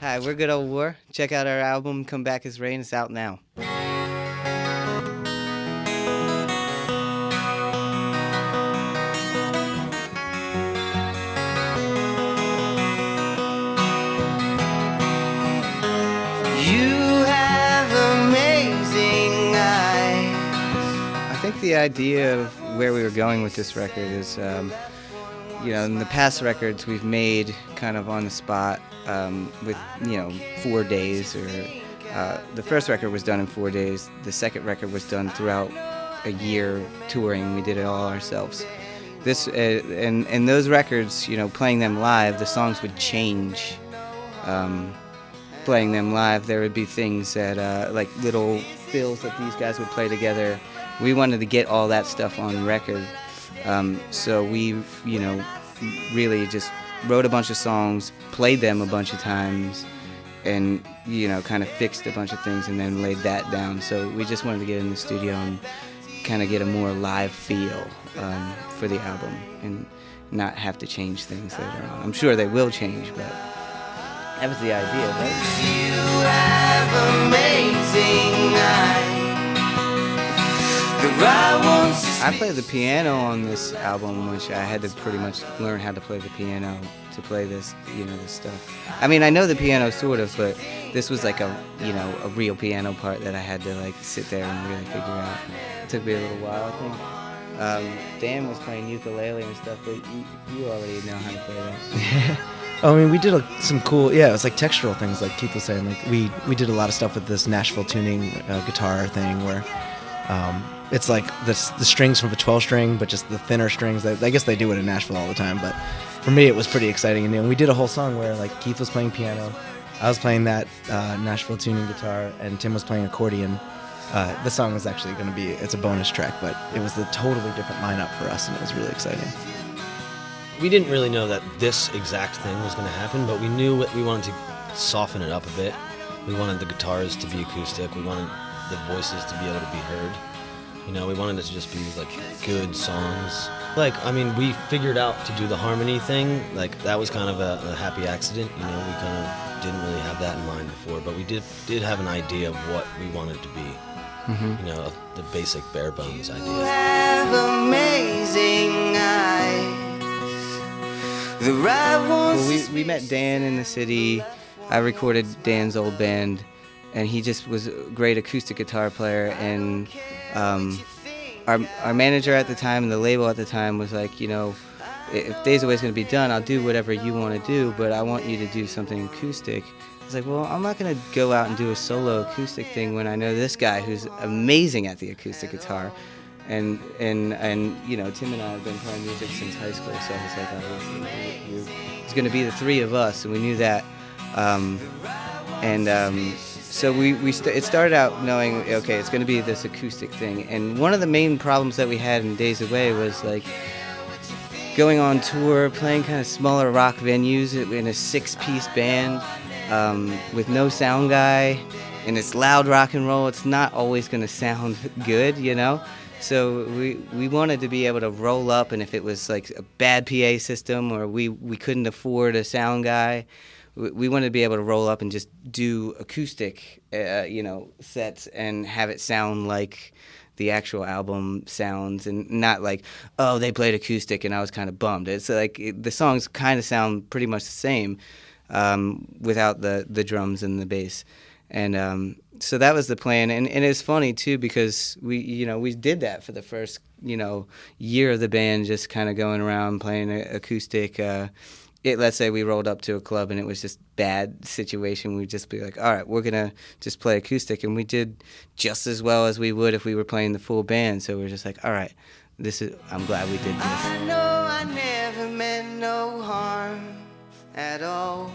Hi, we're Good Old War. Check out our album, Come Back as Rain. It's out now. You have amazing eyes. I think the idea of where we were going with this record is, in the past records we've made kind of on the spot with, 4 days. Or the first record was done in 4 days. The second record was done throughout a year touring. We did it all ourselves. This and those records, playing them live, the songs would change. Playing them live, there would be things that like little fills that these guys would play together. We wanted to get all that stuff on record, so we, really just wrote a bunch of songs, played them a bunch of times, and kind of fixed a bunch of things, and then laid that down. So we just wanted to get in the studio and kind of get a more live feel for the album, and not have to change things later on. I'm sure they will change, but that was the idea, right? You have amazing eyes. I played the piano on this album, which I had to pretty much learn how to play the piano to play this, this stuff. I mean, I know the piano sort of, but this was like a real piano part that I had to like sit there and really figure out. It took me a little while, I think. Dan was playing ukulele and stuff, but you already know how to play that. I mean, we did some cool, it was like textural things, like Keith was saying. Like we did a lot of stuff with this Nashville tuning guitar thing, where it's like the strings from a 12-string, but just the thinner strings. I guess they do it in Nashville all the time, but for me it was pretty exciting. And we did a whole song where like Keith was playing piano, I was playing that Nashville tuning guitar, and Tim was playing accordion. The song was actually going to be, it's a bonus track, but it was a totally different lineup for us, and it was really exciting. We didn't really know that this exact thing was going to happen, but we knew we wanted to soften it up a bit. We wanted the guitars to be acoustic. We wanted the voices to be able to be heard. We wanted it to just be like good songs. We figured out to do the harmony thing. Like that was kind of a happy accident. We kind of didn't really have that in mind before, but we did have an idea of what we wanted to be. Mm-hmm. The basic bare bones idea. You have amazing eyes. Well, we met Dan in the city. I recorded Dan's old band, and he just was a great acoustic guitar player. And our manager at the time and the label at the time was like, if Days Away is going to be done, I'll do whatever you want to do, but I want you to do something acoustic. I was like, well, I'm not going to go out and do a solo acoustic thing when I know this guy who's amazing at the acoustic guitar. And Tim and I have been playing music since high school, so I was like, it's going to be the three of us, and we knew that. So it started out knowing, okay, it's going to be this acoustic thing. And one of the main problems that we had in Days Away was like going on tour, playing kind of smaller rock venues in a 6-piece band with no sound guy, and it's loud rock and roll. It's not always going to sound good, So we wanted to be able to roll up, and if it was like a bad PA system or we couldn't afford a sound guy, we wanted to be able to roll up and just do acoustic, sets and have it sound like the actual album sounds, and not like, oh, they played acoustic and I was kind of bummed. It's like the songs kind of sound pretty much the same without the drums and the bass. And so that was the plan, and it's funny too because we did that for the first year of the band, just kind of going around playing acoustic. Let's say we rolled up to a club and it was just bad situation, we'd just be like, all right, we're gonna just play acoustic, and we did just as well as we would if we were playing the full band. So we're just like, all right, I'm glad we did this. I know I never meant no harm at all.